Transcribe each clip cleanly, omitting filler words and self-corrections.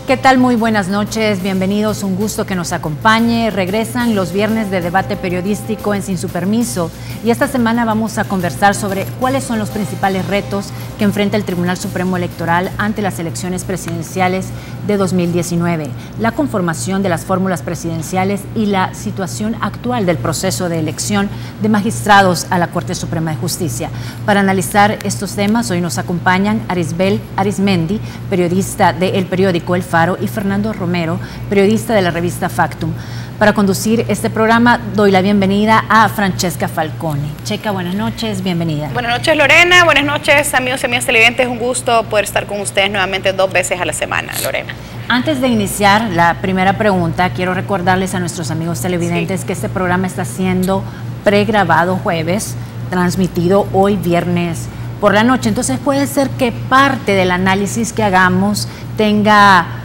¿Qué tal? Muy buenas noches, bienvenidos, un gusto que nos acompañe. Regresan los viernes de debate periodístico en Sin Su Permiso y esta semana vamos a conversar sobre cuáles son los principales retos que enfrenta el Tribunal Supremo Electoral ante las elecciones presidenciales de 2019, la conformación de las fórmulas presidenciales y la situación actual del proceso de elección de magistrados a la Corte Suprema de Justicia. Para analizar estos temas, hoy nos acompañan Arisbel Arizmendi, periodista del periódico El Faro, y Fernando Romero, periodista de la revista Factum. Para conducir este programa doy la bienvenida a Francesca Falcone. Checa, buenas noches, bienvenida. Buenas noches, Lorena, buenas noches, amigos y amigas televidentes. Un gusto poder estar con ustedes nuevamente 2 veces a la semana, Lorena. Antes de iniciar la primera pregunta, quiero recordarles a nuestros amigos televidentes que este programa está siendo pregrabado jueves, transmitido hoy viernes por la noche. Entonces puede ser que parte del análisis que hagamos tenga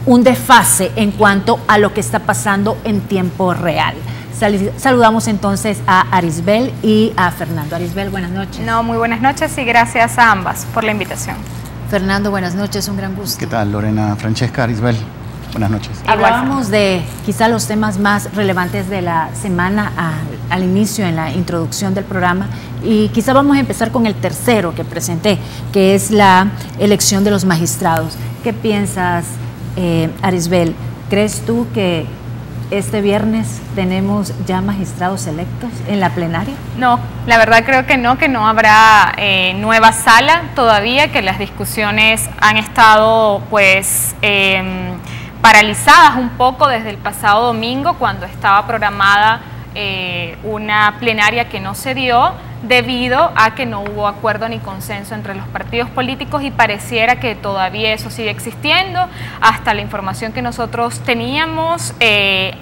un desfase en cuanto a lo que está pasando en tiempo real. Saludamos entonces a Arisbel y a Fernando. Arisbel, buenas noches. No, muy buenas noches y gracias a ambas por la invitación. Fernando, buenas noches, un gran gusto. ¿Qué tal, Lorena? Francesca, Arisbel, buenas noches. Hablábamos de quizá los temas más relevantes de la semana al inicio, en la introducción del programa, y quizá vamos a empezar con el tercero que presenté, que es la elección de los magistrados. ¿Qué piensas, Arisbel? ¿Crees tú que este viernes tenemos ya magistrados electos en la plenaria? No, la verdad creo que no habrá nueva sala todavía, que las discusiones han estado pues paralizadas un poco desde el pasado domingo, cuando estaba programada una plenaria que no se dio debido a que no hubo acuerdo ni consenso entre los partidos políticos, y pareciera que todavía eso sigue existiendo. Hasta la información que nosotros teníamos,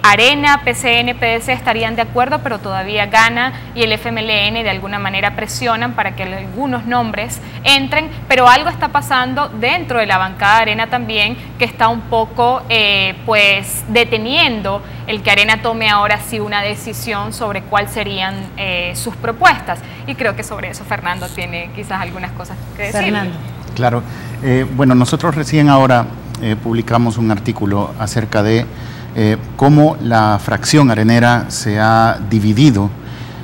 Arena, PCN, PDC estarían de acuerdo, pero todavía Gana y el FMLN de alguna manera presionan para que algunos nombres entren, pero algo está pasando dentro de la bancada de Arena también, que está un poco pues deteniendo el que Arena tome ahora sí una decisión sobre cuáles serían sus propuestas. Y creo que sobre eso Fernando tiene quizás algunas cosas que decir. Fernando. Claro. Bueno, nosotros recién ahora publicamos un artículo acerca de cómo la fracción arenera se ha dividido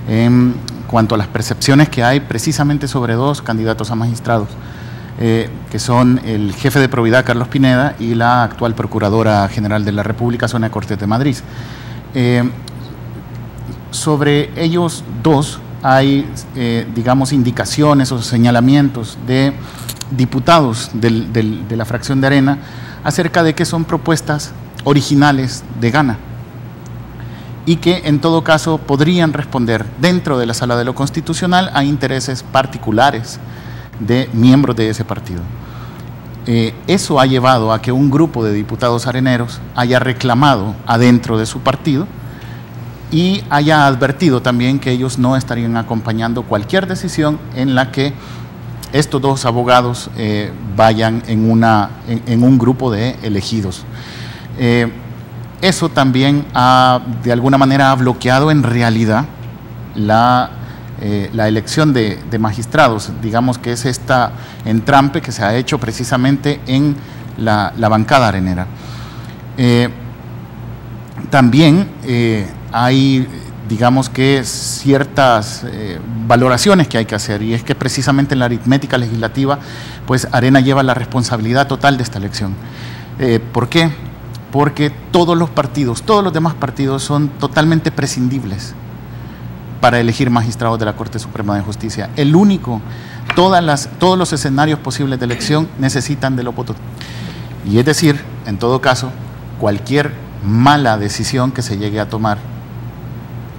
en cuanto a las percepciones que hay precisamente sobre 2 candidatos a magistrados, que son el jefe de probidad, Carlos Pineda, y la actual Procuradora General de la República, Sonia Cortés de Madrid. Sobre ellos 2 hay, digamos, indicaciones o señalamientos de diputados de la fracción de Arena acerca de que son propuestas originales de Gana y que en todo caso podrían responder dentro de la Sala de lo Constitucional a intereses particulares de miembros de ese partido. Eso ha llevado a que un grupo de diputados areneros haya reclamado adentro de su partido y haya advertido también que ellos no estarían acompañando cualquier decisión en la que estos 2 abogados vayan en un grupo de elegidos. Eso también de alguna manera ha bloqueado en realidad la elección de magistrados. Digamos que es esta entrampe que se ha hecho precisamente en la bancada arenera. También hay, digamos que, ciertas valoraciones que hay que hacer, y es que precisamente en la aritmética legislativa, pues Arena lleva la responsabilidad total de esta elección. ¿Por qué? Porque todos los demás partidos son totalmente prescindibles para elegir magistrados de la Corte Suprema de Justicia. Todos los escenarios posibles de elección necesitan de los votos. Y es decir, en todo caso, cualquier mala decisión que se llegue a tomar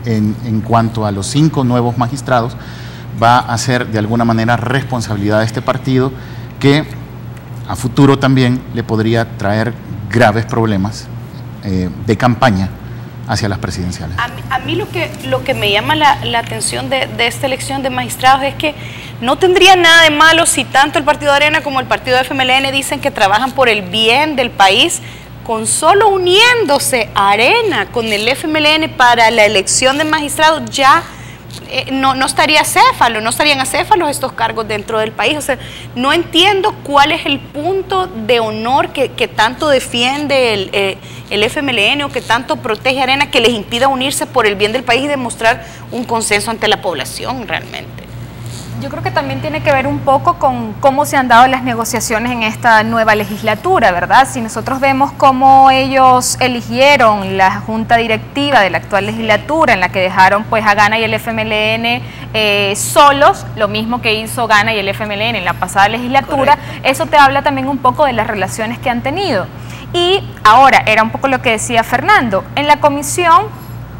en cuanto a los 5 nuevos magistrados va a ser de alguna manera responsabilidad de este partido, que a futuro también le podría traer graves problemas de campaña hacia las presidenciales. A mí lo que me llama la atención de esta elección de magistrados es que no tendría nada de malo si tanto el partido de Arena como el partido de FMLN dicen que trabajan por el bien del país, con solo uniéndose Arena con el FMLN para la elección de magistrados ya no estarían acéfalos estos cargos dentro del país. O sea, no entiendo cuál es el punto de honor que tanto defiende el FMLN o que tanto protege Arena, que les impida unirse por el bien del país y demostrar un consenso ante la población realmente. Yo creo que también tiene que ver un poco con cómo se han dado las negociaciones en esta nueva legislatura, ¿verdad? Si nosotros vemos cómo ellos eligieron la junta directiva de la actual legislatura, en la que dejaron pues a Gana y el FMLN solos, lo mismo que hizo Gana y el FMLN en la pasada legislatura. Correcto. Eso te habla también un poco de las relaciones que han tenido. Y ahora, era un poco lo que decía Fernando, en la comisión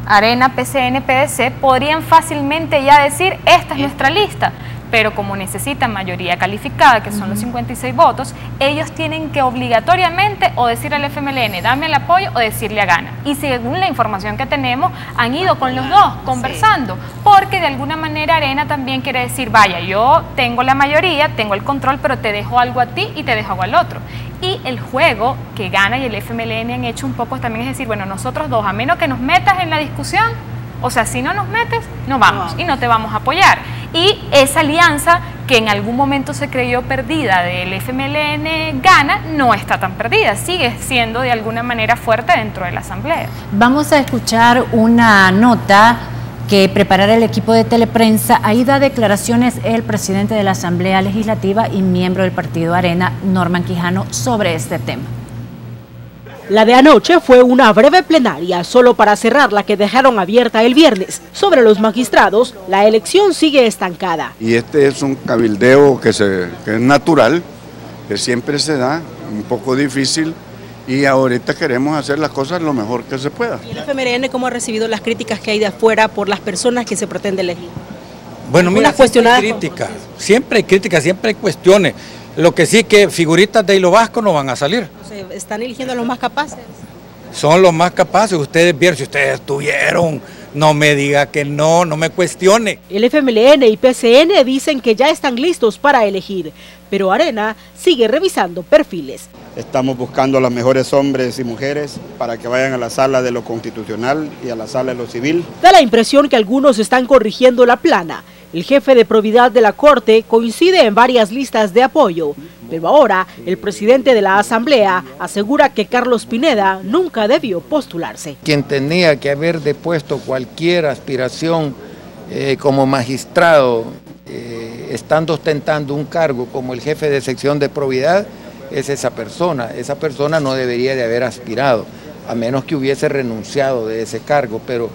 Arena, PCN, PDC podrían fácilmente ya decir, esta es nuestra lista, pero como necesitan mayoría calificada, que son los 56 votos, ellos tienen que obligatoriamente o decir al FMLN, dame el apoyo, o decirle a Gana. Y según la información que tenemos, han ido con los dos, conversando, porque de alguna manera Arena también quiere decir, vaya, yo tengo la mayoría, tengo el control, pero te dejo algo a ti y te dejo algo al otro. Y el juego que Gana y el FMLN han hecho un poco también es decir, bueno, nosotros dos, a menos que nos metas en la discusión, o sea, si no nos metes, no vamos y no te vamos a apoyar. Y esa alianza que en algún momento se creyó perdida del FMLN Gana, no está tan perdida, sigue siendo de alguna manera fuerte dentro de la Asamblea. Vamos a escuchar una nota que preparará el equipo de Teleprensa. Ahí da declaraciones el presidente de la Asamblea Legislativa y miembro del partido Arena, Norman Quijano, sobre este tema. La de anoche fue una breve plenaria, solo para cerrar la que dejaron abierta el viernes. Sobre los magistrados, la elección sigue estancada. Y este es un cabildeo que es natural, que siempre se da, un poco difícil, y ahorita queremos hacer las cosas lo mejor que se pueda. ¿Y el FMLN cómo ha recibido las críticas que hay de afuera por las personas que se pretende elegir? Bueno, mira, siempre hay críticas, siempre hay cuestiones. Lo que sí que figuritas de Hilo Vasco no van a salir. ¿Están eligiendo a los más capaces? Son los más capaces, ustedes vieron, si ustedes estuvieron, no me diga que no me cuestione. El FMLN y PCN dicen que ya están listos para elegir, pero Arena sigue revisando perfiles. Estamos buscando a los mejores hombres y mujeres para que vayan a la sala de lo constitucional y a la sala de lo civil. Da la impresión que algunos están corrigiendo la plana. El jefe de probidad de la Corte coincide en varias listas de apoyo, pero ahora el presidente de la Asamblea asegura que Carlos Pineda nunca debió postularse. Quien tenía que haber depuesto cualquier aspiración como magistrado, estando ostentando un cargo como el jefe de sección de probidad, es esa persona. Esa persona no debería de haber aspirado, a menos que hubiese renunciado de ese cargo, pero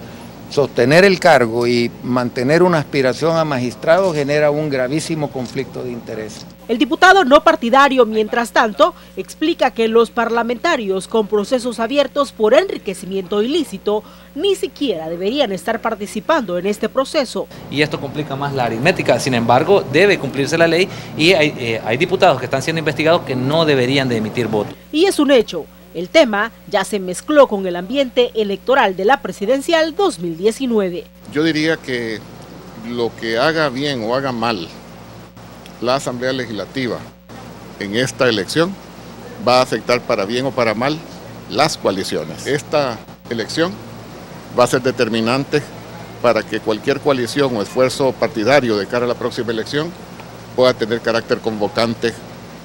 sostener el cargo y mantener una aspiración a magistrado genera un gravísimo conflicto de interés. El diputado no partidario, mientras tanto, explica que los parlamentarios con procesos abiertos por enriquecimiento ilícito ni siquiera deberían estar participando en este proceso. Y esto complica más la aritmética, sin embargo, debe cumplirse la ley y hay diputados que están siendo investigados que no deberían de emitir voto. Y es un hecho. El tema ya se mezcló con el ambiente electoral de la presidencial 2019. Yo diría que lo que haga bien o haga mal la Asamblea Legislativa en esta elección va a afectar para bien o para mal las coaliciones. Esta elección va a ser determinante para que cualquier coalición o esfuerzo partidario de cara a la próxima elección pueda tener carácter convocante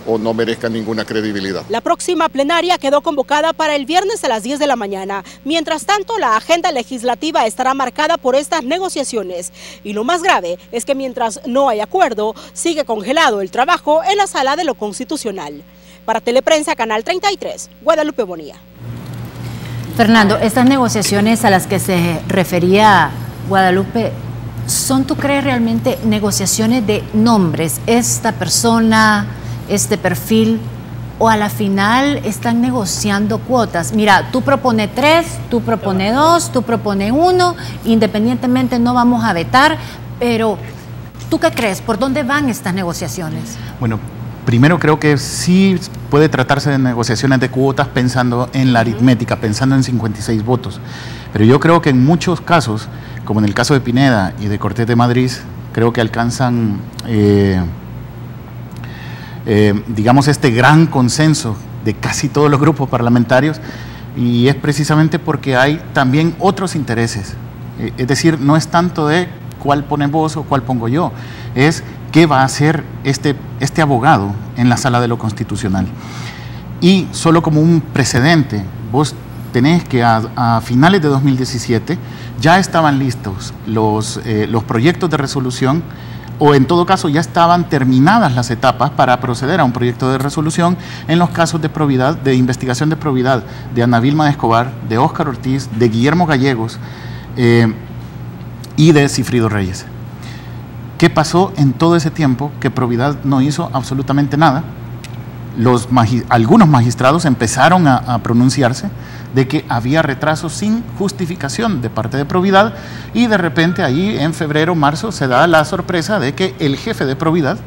o no merezca ninguna credibilidad. La próxima plenaria quedó convocada para el viernes a las 10 de la mañana. Mientras tanto, la agenda legislativa estará marcada por estas negociaciones. Y lo más grave es que mientras no hay acuerdo, sigue congelado el trabajo en la Sala de lo Constitucional. Para Teleprensa, Canal 33, Guadalupe Bonilla. Fernando, estas negociaciones a las que se refería Guadalupe, ¿son, tú crees, realmente negociaciones de nombres? Esta persona, este perfil, o a la final están negociando cuotas. Mira, tú propones 3, tú propones 2, tú propones 1, independientemente no vamos a vetar, pero ¿tú qué crees? ¿Por dónde van estas negociaciones? Bueno, primero creo que sí puede tratarse de negociaciones de cuotas pensando en la aritmética, pensando en 56 votos, pero yo creo que en muchos casos, como en el caso de Pineda y de Cortés de Madrid, creo que alcanzan digamos, este gran consenso de casi todos los grupos parlamentarios, y es precisamente porque hay también otros intereses. Es decir, no es tanto de cuál pones vos o cuál pongo yo, es qué va a hacer este abogado en la Sala de lo Constitucional. Y solo como un precedente, vos tenés que a finales de 2017 ya estaban listos los proyectos de resolución, o en todo caso ya estaban terminadas las etapas para proceder a un proyecto de resolución en los casos de probidad, de investigación de probidad de Ana Vilma de Escobar, de Óscar Ortiz, de Guillermo Gallegos y de Cifrido Reyes. ¿Qué pasó en todo ese tiempo? Que probidad no hizo absolutamente nada. Algunos magistrados empezaron a pronunciarse de que había retrasos sin justificación de parte de probidad, y de repente ahí en febrero, marzo se da la sorpresa de que el jefe de probidad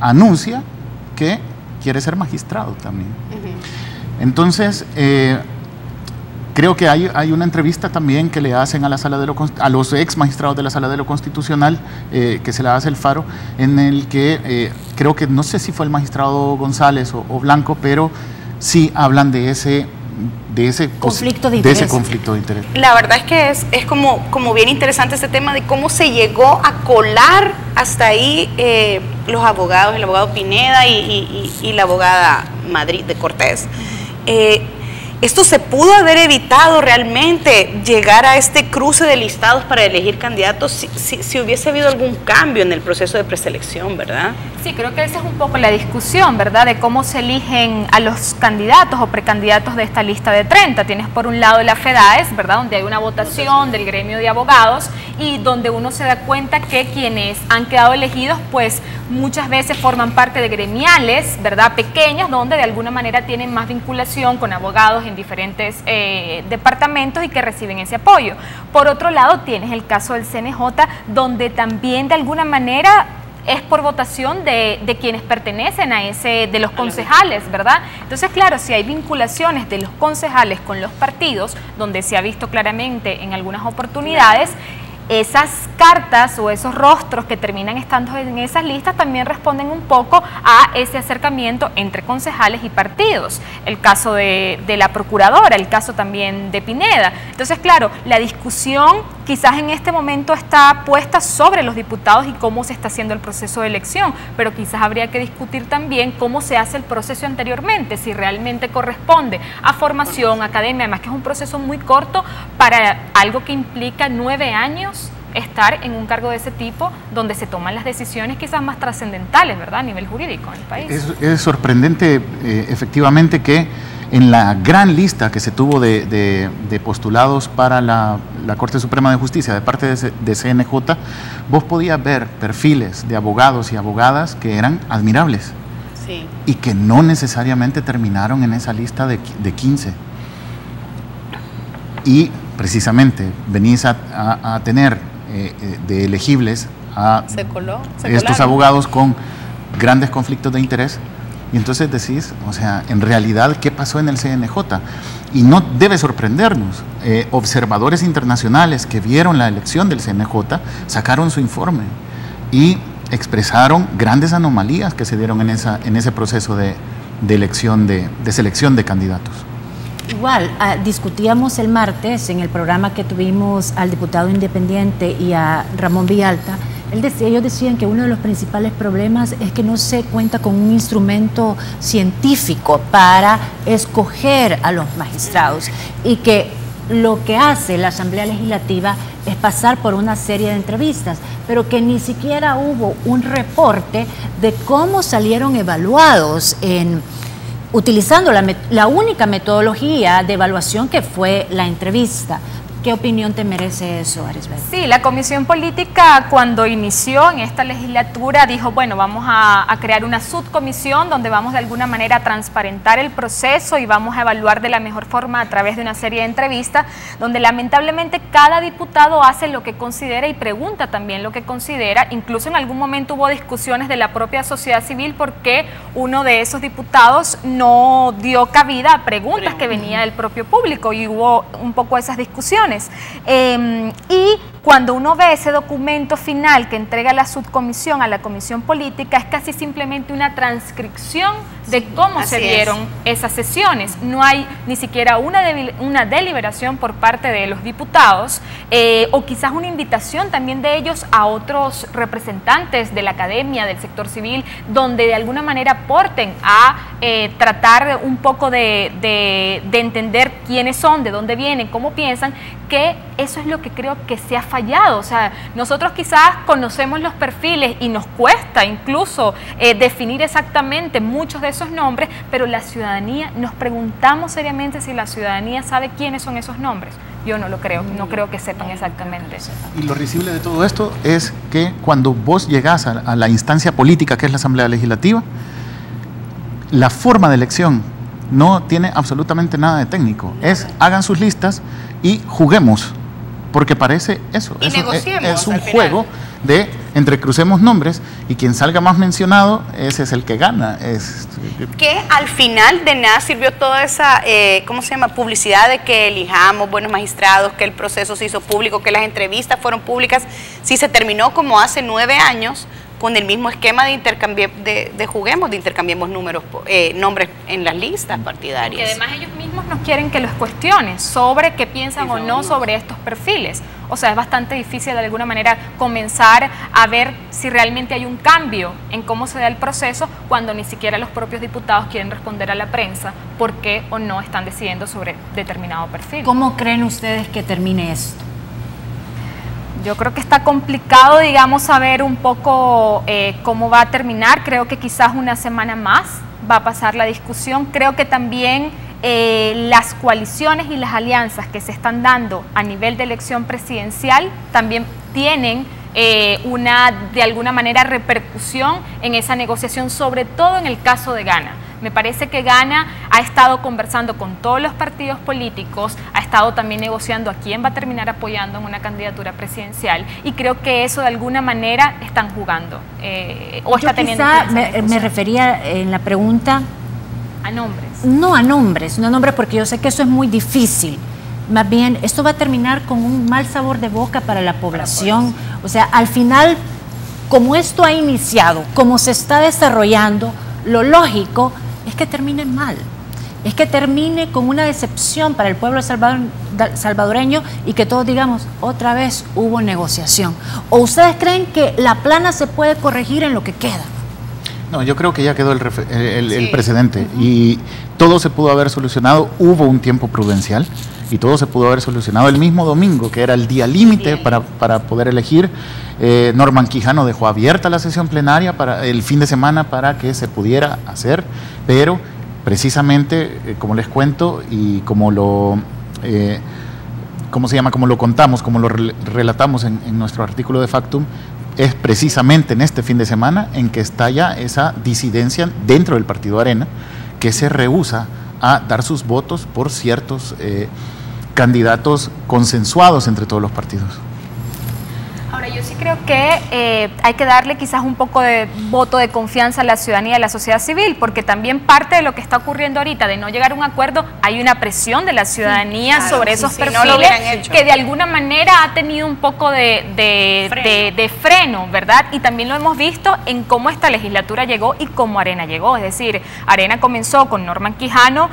anuncia que quiere ser magistrado también. Entonces, creo que hay una entrevista también que le hacen a los ex magistrados de la Sala de lo Constitucional, que se la hace el Faro, en el que creo que, no sé si fue el magistrado González o Blanco, pero sí hablan de ese conflicto de interés. La verdad es que es como bien interesante este tema de cómo se llegó a colar hasta ahí los abogados, el abogado Pineda y la abogada Madrid de Cortés. Esto se pudo haber evitado realmente, llegar a este cruce de listados para elegir candidatos si hubiese habido algún cambio en el proceso de preselección, ¿verdad? Sí, creo que esa es un poco la discusión, ¿verdad? De cómo se eligen a los candidatos o precandidatos de esta lista de 30. Tienes por un lado la FEDAES, ¿verdad? Donde hay una votación del gremio de abogados y donde uno se da cuenta que quienes han quedado elegidos, pues muchas veces forman parte de gremiales, ¿verdad? Pequeños, donde de alguna manera tienen más vinculación con abogados en diferentes departamentos y que reciben ese apoyo. Por otro lado, tienes el caso del CNJ, donde también de alguna manera es por votación de quienes pertenecen a de los concejales, ¿verdad? Entonces, claro, si hay vinculaciones de los concejales con los partidos, donde se ha visto claramente en algunas oportunidades, esas cartas o esos rostros que terminan estando en esas listas también responden un poco a ese acercamiento entre concejales y partidos. El caso de la procuradora, el caso también de Pineda. Entonces, claro, la discusión quizás en este momento está puesta sobre los diputados y cómo se está haciendo el proceso de elección, pero quizás habría que discutir también cómo se hace el proceso anteriormente, si realmente corresponde a formación, academia, además que es un proceso muy corto para algo que implica 9 años estar en un cargo de ese tipo, donde se toman las decisiones quizás más trascendentales, ¿verdad?, a nivel jurídico en el país. Es sorprendente, efectivamente, que en la gran lista que se tuvo de postulados para la Corte Suprema de Justicia de parte de CNJ, vos podías ver perfiles de abogados y abogadas que eran admirables, sí, y que no necesariamente terminaron en esa lista de 15. Y precisamente venís a tener de elegibles a estos abogados con grandes conflictos de interés, y entonces decís, o sea, en realidad, ¿qué pasó en el CNJ? Y no debe sorprendernos. Observadores internacionales que vieron la elección del CNJ sacaron su informe y expresaron grandes anomalías que se dieron en ese proceso de elección, de selección de candidatos. Igual, discutíamos el martes en el programa que tuvimos al diputado independiente y a Ramón Villalta. Ellos decían que uno de los principales problemas es que no se cuenta con un instrumento científico para escoger a los magistrados, y que lo que hace la Asamblea Legislativa es pasar por una serie de entrevistas, pero que ni siquiera hubo un reporte de cómo salieron evaluados utilizando la única metodología de evaluación, que fue la entrevista. ¿Qué opinión te merece eso, Arisbel? Sí, la Comisión Política, cuando inició en esta legislatura, dijo, bueno, vamos a crear una subcomisión donde vamos de alguna manera a transparentar el proceso y vamos a evaluar de la mejor forma a través de una serie de entrevistas, donde lamentablemente cada diputado hace lo que considera y pregunta también lo que considera. Incluso en algún momento hubo discusiones de la propia sociedad civil porque uno de esos diputados no dio cabida a preguntas que venía del propio público, y hubo un poco esas discusiones. Y cuando uno ve ese documento final que entrega la subcomisión a la comisión política, es casi simplemente una transcripción de cómo se dieron esas sesiones. No hay ni siquiera una deliberación por parte de los diputados, o quizás una invitación también de ellos a otros representantes de la academia, del sector civil, donde de alguna manera aporten a tratar un poco de entender quiénes son, de dónde vienen, cómo piensan, que eso es lo que creo que se ha fallado. O sea, nosotros quizás conocemos los perfiles y nos cuesta incluso definir exactamente muchos de esos nombres, pero la ciudadanía, nos preguntamos seriamente si la ciudadanía sabe quiénes son esos nombres. Yo no lo creo, no creo que sepan exactamente. Y lo risible de todo esto es que cuando vos llegás a la instancia política que es la Asamblea Legislativa, la forma de elección no tiene absolutamente nada de técnico. Es, hagan sus listas y juguemos, porque parece eso. Y es un juego de entrecrucemos nombres y quien salga más mencionado, ese es el que gana. Que al final de nada sirvió toda esa, ¿cómo se llama?, publicidad de que elijamos buenos magistrados, que el proceso se hizo público, que las entrevistas fueron públicas, si se terminó como hace 9 años, con el mismo esquema de intercambiemos nombres en las listas partidarias. Que además ellos mismos nos quieren que los cuestiones sobre qué piensan o no sobre estos perfiles. O sea, es bastante difícil de alguna manera comenzar a ver si realmente hay un cambio en cómo se da el proceso cuando ni siquiera los propios diputados quieren responder a la prensa por qué o no están decidiendo sobre determinado perfil. ¿Cómo creen ustedes que termine esto? Yo creo que está complicado, digamos, saber un poco cómo va a terminar. Creo que quizás una semana más va a pasar la discusión. Creo que también las coaliciones y las alianzas que se están dando a nivel de elección presidencial también tienen de alguna manera, repercusión en esa negociación, sobre todo en el caso de Ghana. Me parece que Ghana ha estado conversando con todos los partidos políticos, ha estado también negociando a quién va a terminar apoyando en una candidatura presidencial, y creo que eso de alguna manera están jugando o está teniendo. Me refería en la pregunta a nombres. No a nombres, no a nombres, porque yo sé que eso es muy difícil. Más bien, esto va a terminar con un mal sabor de boca para la población. O sea, al final, como esto ha iniciado, como se está desarrollando, lo lógico es que termine mal, es que termine con una decepción para el pueblo salvadoreño y que todos digamos, otra vez hubo negociación. ¿O ustedes creen que la plana se puede corregir en lo que queda? No, yo creo que ya quedó el precedente y todo se pudo haber solucionado. Hubo un tiempo prudencial y todo se pudo haber solucionado el mismo domingo, que era el día límite para poder elegir. Norman Quijano dejó abierta la sesión plenaria para el fin de semana para que se pudiera hacer, pero precisamente, como les cuento y como lo contamos, como lo relatamos en nuestro artículo de Factum, es precisamente en este fin de semana en que estalla esa disidencia dentro del Partido Arena, que se rehúsa a dar sus votos por ciertos candidatos consensuados entre todos los partidos. Ahora, yo sí creo que hay que darle quizás un poco de voto de confianza a la ciudadanía y a la sociedad civil, porque también parte de lo que está ocurriendo ahorita, de no llegar a un acuerdo, hay una presión de la ciudadanía sobre esos perfiles que de alguna manera ha tenido un poco de freno, ¿verdad? Y también lo hemos visto en cómo esta legislatura llegó y cómo Arena llegó. Es decir, Arena comenzó con Norman Quijano,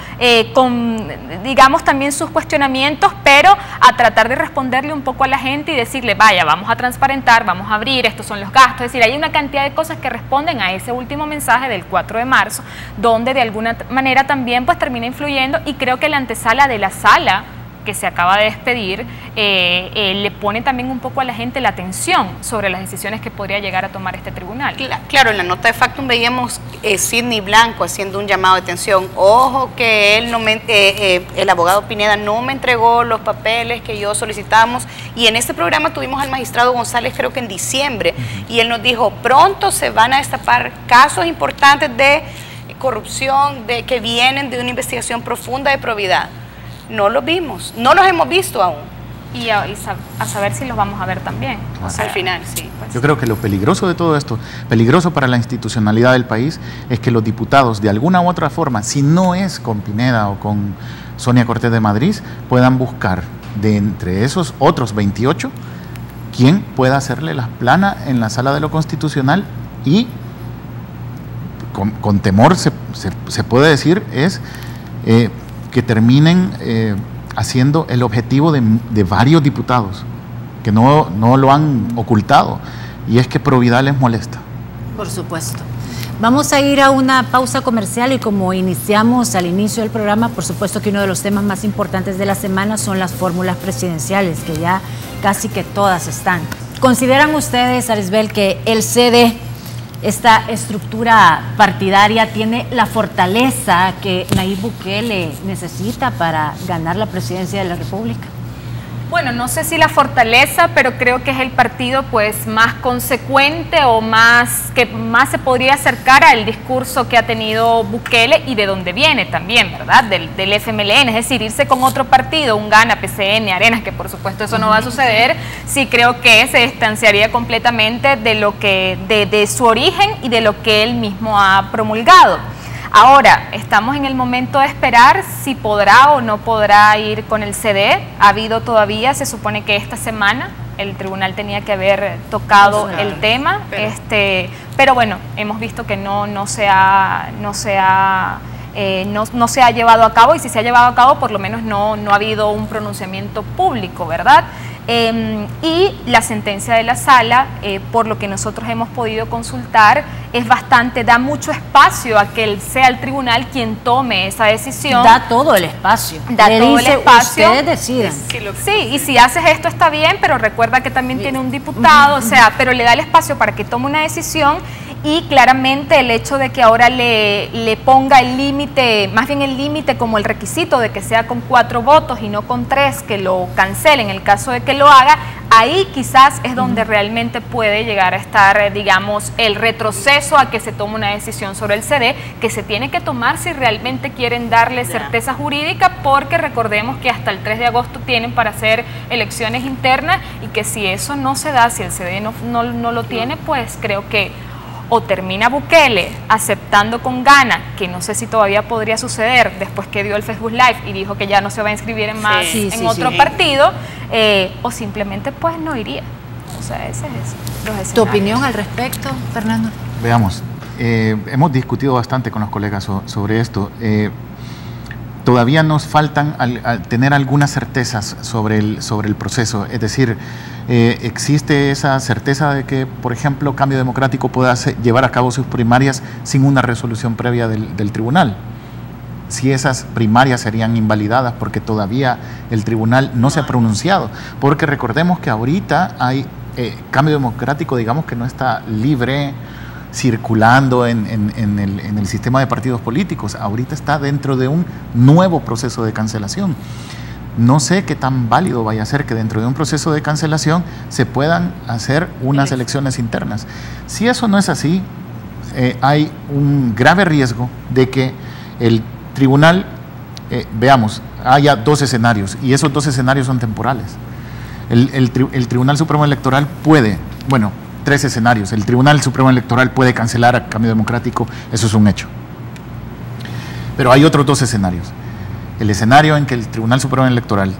con, digamos, también sus cuestionamientos, pero a tratar de responderle un poco a la gente y decirle, vaya, vamos a transparentar, vamos a abrir, estos son los gastos. Es decir, hay una cantidad de cosas que responden a ese último mensaje del 4 de marzo, donde de alguna manera también pues termina influyendo, y creo que la antesala de la sala que se acaba de despedir le pone también un poco a la gente la atención sobre las decisiones que podría llegar a tomar este tribunal. Claro, en la nota de Factum veíamos Sidney Blanco haciendo un llamado de atención. Ojo que él el abogado Pineda no me entregó los papeles que yo solicitamos, y en este programa tuvimos al magistrado González creo que en diciembre, y él nos dijo, pronto se van a destapar casos importantes de corrupción que vienen de una investigación profunda de probidad. No los vimos, no los hemos visto aún. Y a saber si los vamos a ver también. O sea, al final, sí. Pues. Yo creo que lo peligroso de todo esto, peligroso para la institucionalidad del país, es que los diputados, de alguna u otra forma, si no es con Pineda o con Sonia Cortés de Madrid, puedan buscar de entre esos otros 28 quien pueda hacerle las planas en la sala de lo constitucional y con temor se puede decir es que terminen haciendo el objetivo de varios diputados que no lo han ocultado, y es que Providad les molesta. Por supuesto. Vamos a ir a una pausa comercial y como iniciamos al inicio del programa, por supuesto que uno de los temas más importantes de la semana son las fórmulas presidenciales, que ya casi que todas están. ¿Consideran ustedes, Arisbel, que el CD, esta estructura partidaria, tiene la fortaleza que Nayib Bukele necesita para ganar la presidencia de la República? Bueno, no sé si la fortaleza, pero creo que es el partido pues más consecuente o que más se podría acercar al discurso que ha tenido Bukele y de dónde viene también, ¿verdad? Del FMLN, es decir, irse con otro partido, un GANA, PCN, Arenas, que por supuesto eso no va a suceder, sí creo que se distanciaría completamente de lo que, de su origen y de lo que él mismo ha promulgado. Ahora, estamos en el momento de esperar si podrá o no podrá ir con el CD. Ha habido todavía, se supone que esta semana el tribunal tenía que haber tocado el tema, pero bueno, hemos visto que no se ha llevado a cabo, y si se ha llevado a cabo, por lo menos no ha habido un pronunciamiento público, ¿verdad? Y la sentencia de la sala, por lo que nosotros hemos podido consultar, da mucho espacio a que sea el tribunal quien tome esa decisión. Da todo el espacio. Da todo el espacio. Ustedes decidan. Sí, y si haces esto está bien, pero recuerda que también tiene un diputado, o sea, pero le da el espacio para que tome una decisión. Y claramente el hecho de que ahora le ponga el límite, más bien el límite como el requisito de que sea con 4 votos y no con 3, que lo cancele en el caso de que lo haga, ahí quizás es donde realmente puede llegar a estar, digamos, el retroceso a que se tome una decisión sobre el CD, que se tiene que tomar si realmente quieren darle certeza jurídica, porque recordemos que hasta el 3 de agosto tienen para hacer elecciones internas, y que si eso no se da, si el CD no lo tiene, pues creo que o termina Bukele aceptando con gana, que no sé si todavía podría suceder después que dio el Facebook Live y dijo que ya no se va a inscribir en más otro partido, o simplemente pues no iría. O sea, ese es los escenarios. ¿Tu opinión al respecto, Fernando? Veamos, hemos discutido bastante con los colegas sobre esto. Todavía nos faltan tener algunas certezas sobre el proceso, es decir, existe esa certeza de que, por ejemplo, Cambio Democrático pueda llevar a cabo sus primarias sin una resolución previa del tribunal. Si esas primarias serían invalidadas porque todavía el tribunal no se ha pronunciado, porque recordemos que ahorita hay Cambio Democrático, digamos que no está libre circulando en el sistema de partidos políticos, ahorita está dentro de un nuevo proceso de cancelación. No sé qué tan válido vaya a ser que dentro de un proceso de cancelación se puedan hacer unas elecciones internas. Si eso no es así, hay un grave riesgo de que el tribunal, veamos, haya 2 escenarios, y esos 2 escenarios son temporales. El Tribunal Supremo Electoral puede, 3 escenarios. El Tribunal Supremo Electoral puede cancelar a Cambio Democrático, eso es un hecho. Pero hay otros 2 escenarios. El escenario en que el Tribunal Supremo Electoral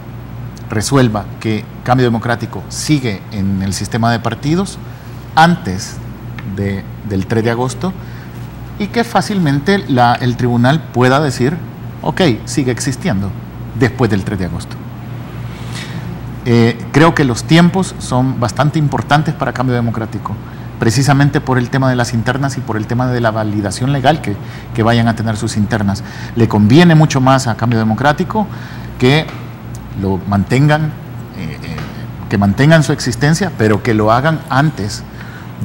resuelva que Cambio Democrático sigue en el sistema de partidos antes del 3 de agosto y que fácilmente el tribunal pueda decir, ok, sigue existiendo después del 3 de agosto. Creo que los tiempos son bastante importantes para Cambio Democrático, precisamente por el tema de las internas y por el tema de la validación legal que vayan a tener sus internas. Le conviene mucho más a Cambio Democrático que lo mantengan, que mantengan su existencia, pero que lo hagan antes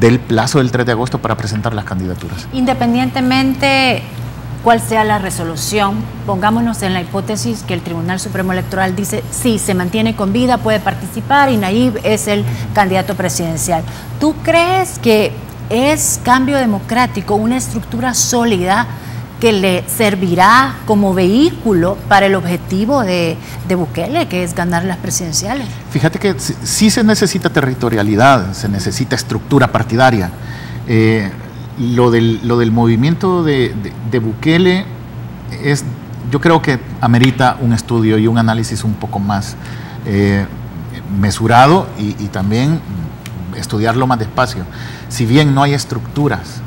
del plazo del 3 de agosto para presentar las candidaturas. Independientemente cuál sea la resolución, pongámonos en la hipótesis que el Tribunal Supremo Electoral dice sí, se mantiene con vida, puede participar y Nayib es el candidato presidencial. ¿Tú crees que es Cambio Democrático una estructura sólida que le servirá como vehículo para el objetivo de Bukele, que es ganar las presidenciales? Fíjate que sí se necesita territorialidad, se necesita estructura partidaria. Lo del movimiento de Bukele yo creo que amerita un estudio y un análisis un poco más mesurado y también estudiarlo más despacio. Si bien no hay estructuras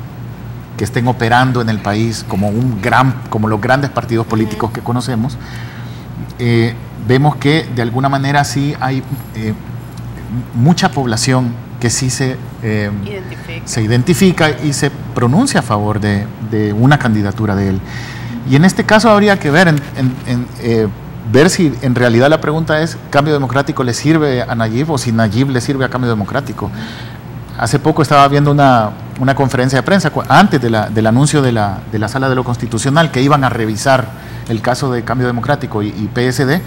que estén operando en el país como los grandes partidos políticos que conocemos, vemos que de alguna manera sí hay mucha población que sí se identifica y se pronuncia a favor de una candidatura de él. Y en este caso habría que ver, ver si en realidad la pregunta es, ¿Cambio Democrático le sirve a Nayib o si Nayib le sirve a Cambio Democrático? Hace poco estaba viendo una conferencia de prensa, antes del anuncio de la Sala de lo Constitucional, que iban a revisar el caso de Cambio Democrático y PSD.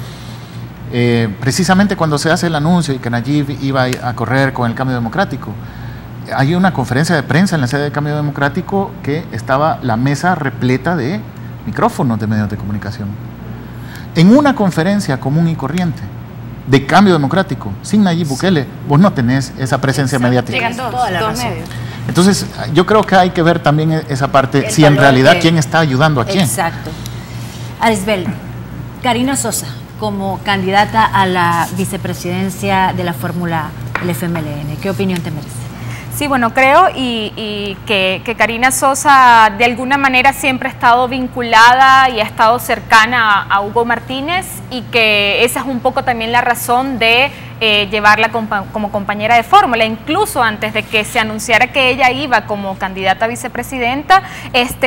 Precisamente cuando se hace el anuncio y que Nayib iba a correr con el Cambio Democrático, hay una conferencia de prensa en la sede de Cambio Democrático que estaba la mesa repleta de micrófonos de medios de comunicación. En una conferencia común y corriente de Cambio Democrático, sin Nayib Bukele, vos no tenés esa presencia mediática. Llegan dos medios. Entonces, yo creo que hay que ver también esa parte, si en realidad quién está ayudando a quién. Exacto. Arisbel, Karina Sosa, como candidata a la vicepresidencia de la fórmula del FMLN, ¿qué opinión te merece? Sí, bueno, creo que Karina Sosa de alguna manera siempre ha estado vinculada y ha estado cercana a Hugo Martínez, y que esa es un poco también la razón de llevarla como compañera de fórmula. Incluso antes de que se anunciara que ella iba como candidata a vicepresidenta,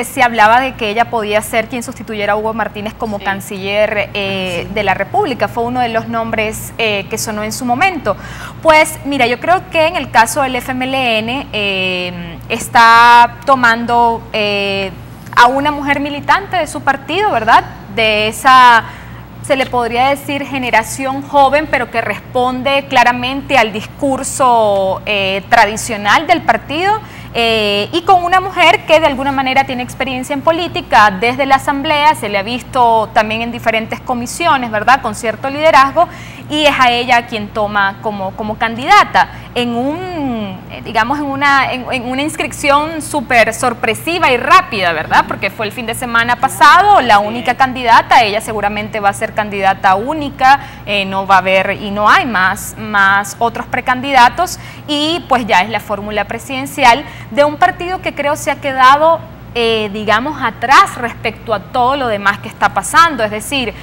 se hablaba de que ella podía ser quien sustituyera a Hugo Martínez como canciller de la República. Fue uno de los nombres que sonó en su momento. Pues mira, yo creo que en el caso del FMLN está tomando a una mujer militante de su partido, ¿verdad? De esa, se le podría decir, generación joven, pero que responde claramente al discurso tradicional del partido, y con una mujer que de alguna manera tiene experiencia en política desde la Asamblea, se le ha visto también en diferentes comisiones, ¿verdad?, con cierto liderazgo, y es a ella quien toma como candidata en una inscripción súper sorpresiva y rápida, ¿verdad?, porque fue el fin de semana pasado la única candidata. Ella seguramente va a ser candidata única, no va a haber y no hay más otros precandidatos, y pues ya es la fórmula presidencial de un partido que creo se ha quedado atrás respecto a todo lo demás que está pasando. Es decir,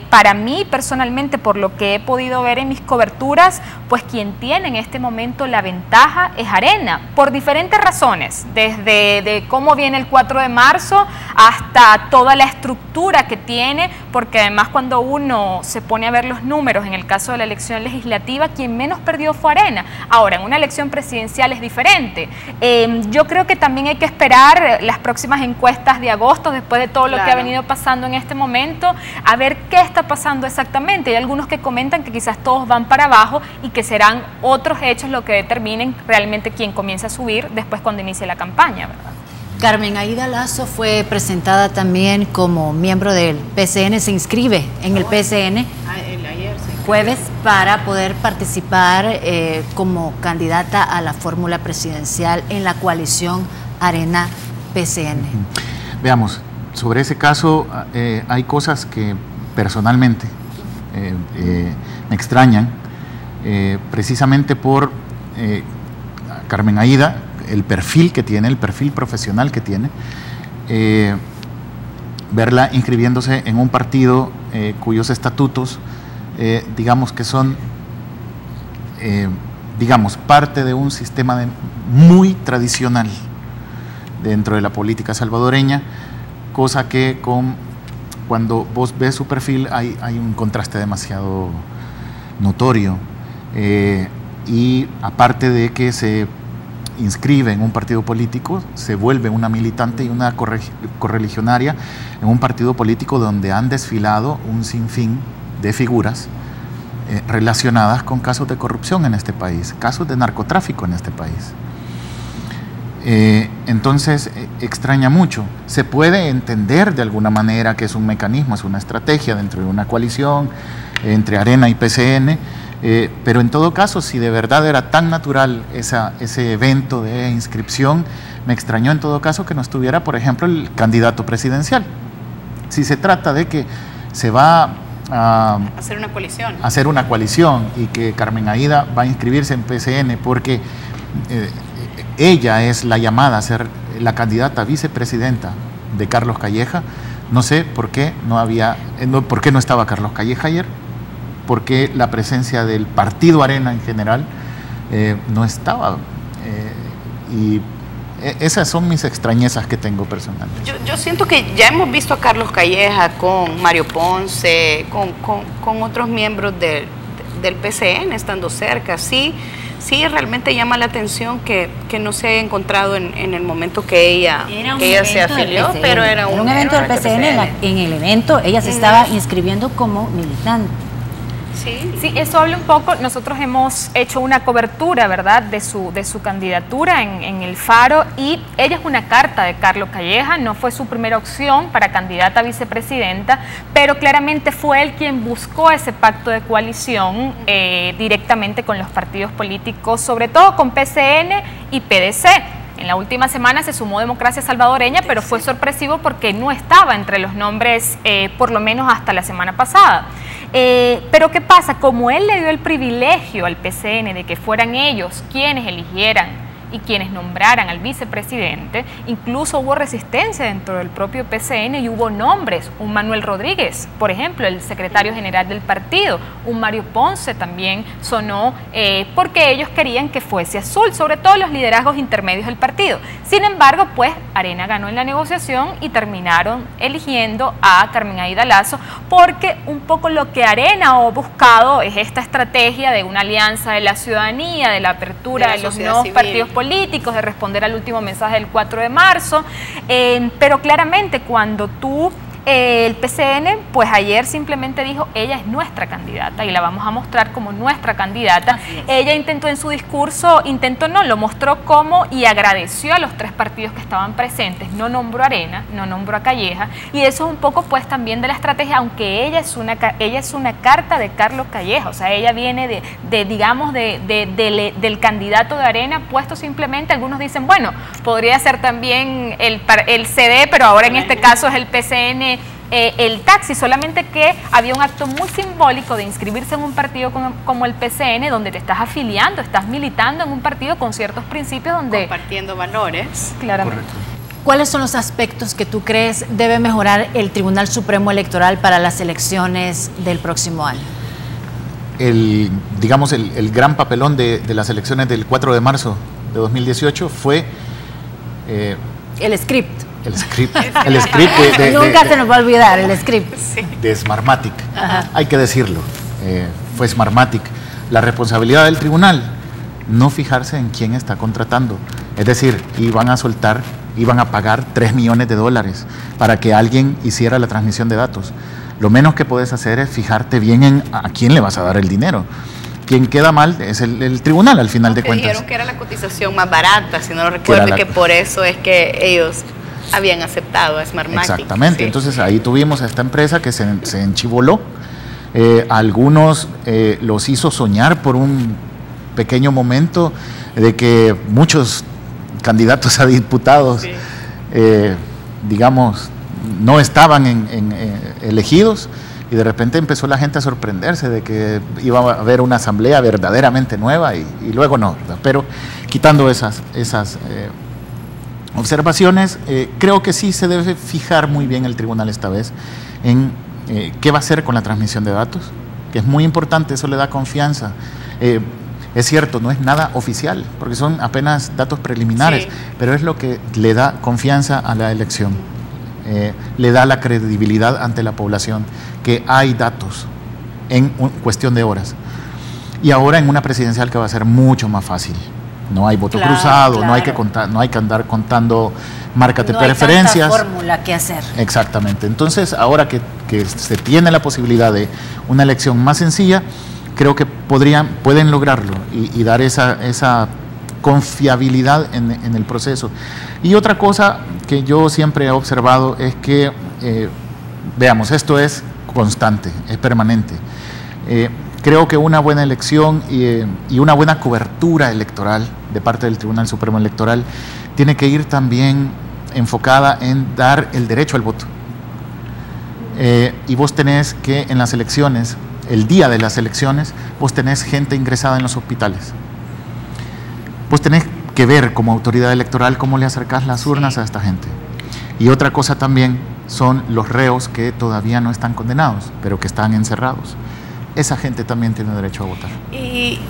para mí personalmente, por lo que he podido ver en mis coberturas, pues quien tiene en este momento la ventaja es Arena, por diferentes razones, desde de cómo viene el 4 de marzo hasta toda la estructura que tiene, porque además cuando uno se pone a ver los números, en el caso de la elección legislativa, quien menos perdió fue Arena. Ahora, en una elección presidencial es diferente. Yo creo que también hay que esperar las próximas encuestas de agosto, después de todo lo que ha venido pasando en este momento, a ver qué está pasando exactamente. Hay algunos que comentan que quizás todos van para abajo y que serán otros hechos lo que determinen realmente quién comienza a subir después cuando inicie la campaña, ¿verdad? Carmen Aida Lazo fue presentada también como miembro del PCN, se inscribe en el PCN jueves para poder participar como candidata a la fórmula presidencial en la coalición Arena PCN. Veamos, sobre ese caso hay cosas que personalmente me extrañan, precisamente por Carmen Aida, el perfil que tiene, el perfil profesional que tiene, verla inscribiéndose en un partido cuyos estatutos, digamos que son, parte de un sistema muy tradicional dentro de la política salvadoreña, cosa que cuando vos ves su perfil hay un contraste demasiado notorio, y aparte de que se inscribe en un partido político, se vuelve una militante y una correligionaria en un partido político donde han desfilado un sinfín de figuras relacionadas con casos de corrupción en este país, casos de narcotráfico en este país. Entonces extraña mucho. Se puede entender de alguna manera que es un mecanismo, es una estrategia dentro de una coalición entre Arena y PCN, pero en todo caso, si de verdad era tan natural ese evento de inscripción, me extrañó en todo caso que no estuviera, por ejemplo, el candidato presidencial. Si se trata de que se va hacer una coalición. Hacer una coalición y que Carmen Aída va a inscribirse en PCN porque ella es la llamada a ser la candidata vicepresidenta de Carlos Calleja. No sé por qué por qué no estaba Carlos Calleja ayer, por qué la presencia del Partido Arena en general no estaba. Y esas son mis extrañezas que tengo personalmente. Yo siento que ya hemos visto a Carlos Calleja con Mario Ponce, con otros miembros del PCN estando cerca. Sí, realmente llama la atención que no se haya encontrado en el momento que ella se afilió, pero era un evento del PCN. En el evento ella se estaba inscribiendo como militante. Sí, eso habla un poco. Nosotros hemos hecho una cobertura, ¿verdad?, de su candidatura en el Faro, y ella es una carta de Carlos Calleja. No fue su primera opción para candidata a vicepresidenta, pero claramente fue él quien buscó ese pacto de coalición directamente con los partidos políticos, sobre todo con PCN y PDC. En la última semana se sumó Democracia Salvadoreña, pero fue sorpresivo porque no estaba entre los nombres, por lo menos hasta la semana pasada. Pero ¿qué pasa? Como él le dio el privilegio al PCN de que fueran ellos quienes eligieran y quienes nombraran al vicepresidente, incluso hubo resistencia dentro del propio PCN y hubo nombres, un Manuel Rodríguez, por ejemplo, el secretario general del partido, un Mario Ponce también sonó, porque ellos querían que fuese azul, sobre todo los liderazgos intermedios del partido. Sin embargo, pues Arena ganó en la negociación y terminaron eligiendo a Carmen Aída Lazo, porque un poco lo que Arena ha buscado es esta estrategia de una alianza de la ciudadanía, de la apertura de los nuevos partidos políticos, de responder al último mensaje del 4 de marzo, pero claramente cuando el PCN, pues ayer simplemente dijo, ella es nuestra candidata y la vamos a mostrar como nuestra candidata. Ella intentó en su discurso, lo mostró como y agradeció a los tres partidos que estaban presentes, no nombró a Arena, no nombró a Calleja, y eso es un poco pues también de la estrategia, aunque ella es una carta de Carlos Calleja, o sea, ella viene del candidato de Arena puesto simplemente, algunos dicen, bueno, podría ser también el CD, pero ahora en este caso es el PCN, el taxi, solamente que había un acto muy simbólico de inscribirse en un partido como el PCN, donde te estás afiliando, estás militando en un partido con ciertos principios, donde compartiendo valores. Claramente. Correcto. ¿Cuáles son los aspectos que tú crees debe mejorar el Tribunal Supremo Electoral para las elecciones del próximo año? El gran papelón de las elecciones del 4 de marzo de 2018 fue el script. El script Nunca se nos va a olvidar el script. De Smartmatic. Hay que decirlo, fue Smartmatic. La responsabilidad del tribunal, no fijarse en quién está contratando. Es decir, iban a pagar $3 millones para que alguien hiciera la transmisión de datos. Lo menos que puedes hacer es fijarte bien en a quién le vas a dar el dinero. Quien queda mal es el tribunal, al final de cuentas. Dijeron que era la cotización más barata, si no lo recuerdo, que por eso es que ellos habían aceptado a Smartmatic. Exactamente, sí. Entonces ahí tuvimos a esta empresa que se enchivoló. Algunos los hizo soñar por un pequeño momento de que muchos candidatos a diputados, no estaban elegidos, y de repente empezó la gente a sorprenderse de que iba a haber una asamblea verdaderamente nueva y luego no, ¿verdad? Pero quitando esas observaciones, creo que sí se debe fijar muy bien el tribunal esta vez en qué va a hacer con la transmisión de datos, que es muy importante, eso le da confianza. Es cierto, no es nada oficial, porque son apenas datos preliminares, pero es lo que le da confianza a la elección, le da la credibilidad ante la población, que hay datos en cuestión de horas. Y ahora en una presidencial que va a ser mucho más fácil. No hay voto cruzado, no hay que contar, no hay que andar contando marcas de preferencias. No hay tanta fórmula que hacer. Exactamente. Entonces, ahora que se tiene la posibilidad de una elección más sencilla, creo que pueden lograrlo y dar esa confiabilidad en el proceso. Y otra cosa que yo siempre he observado es que, veamos, esto es constante, es permanente. Creo que una buena elección y una buena cobertura electoral de parte del Tribunal Supremo Electoral tiene que ir también enfocada en dar el derecho al voto. y vos tenés que en las elecciones, el día de las elecciones, vos tenés gente ingresada en los hospitales. Vos tenés que ver como autoridad electoral cómo le acercás las urnas a esta gente. Y otra cosa también son los reos que todavía no están condenados, pero que están encerrados. Esa gente también tiene derecho a votar. Y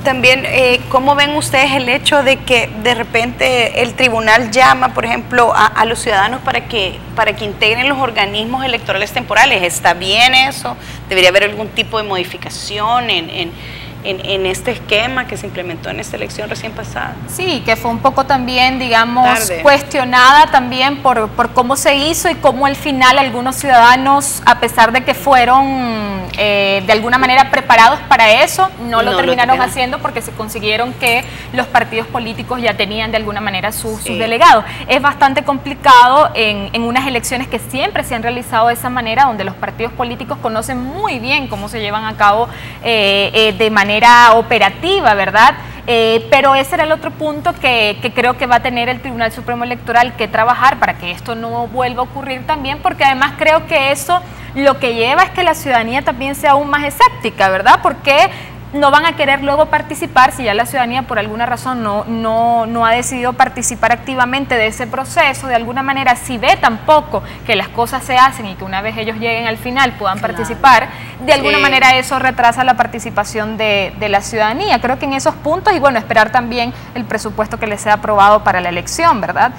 también, ¿cómo ven ustedes el hecho de que de repente el tribunal llama, por ejemplo, a los ciudadanos para que integren los organismos electorales temporales? ¿Está bien eso? ¿Debería haber algún tipo de modificación en este esquema que se implementó en esta elección recién pasada? Sí, que fue un poco también, digamos, cuestionada también por cómo se hizo y cómo al final algunos ciudadanos, a pesar de que fueron de alguna manera preparados para eso, no lo terminaron haciendo porque se consiguieron que los partidos políticos ya tenían de alguna manera sus delegados. Es bastante complicado en unas elecciones que siempre se han realizado de esa manera, donde los partidos políticos conocen muy bien cómo se llevan a cabo de manera operativa, ¿verdad? Pero ese era el otro punto que creo que va a tener el Tribunal Supremo Electoral que trabajar para que esto no vuelva a ocurrir también, porque además creo que eso lo que lleva es que la ciudadanía también sea aún más escéptica, ¿verdad? Porque no van a querer luego participar si ya la ciudadanía por alguna razón no ha decidido participar activamente de ese proceso. De alguna manera, si ve tampoco que las cosas se hacen y que una vez ellos lleguen al final puedan participar, de alguna manera eso retrasa la participación de la ciudadanía. Creo que en esos puntos, y bueno, esperar también el presupuesto que les sea aprobado para la elección, ¿verdad?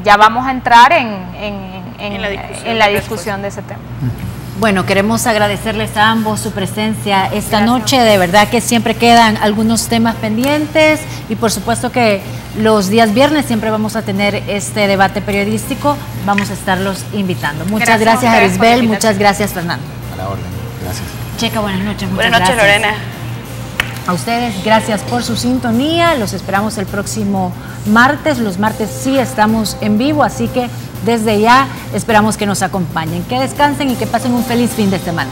Ya vamos a entrar en la discusión de ese tema. Bueno, queremos agradecerles a ambos su presencia esta noche. De verdad que siempre quedan algunos temas pendientes y por supuesto que los días viernes siempre vamos a tener este debate periodístico. Vamos a estarlos invitando. Muchas gracias Arisbel, muchas gracias Fernando. A la orden, gracias. Checa, buenas noches. Buenas noches, Lorena. A ustedes, gracias por su sintonía. Los esperamos el próximo martes. Los martes sí estamos en vivo, así que desde ya esperamos que nos acompañen. Que descansen y que pasen un feliz fin de semana.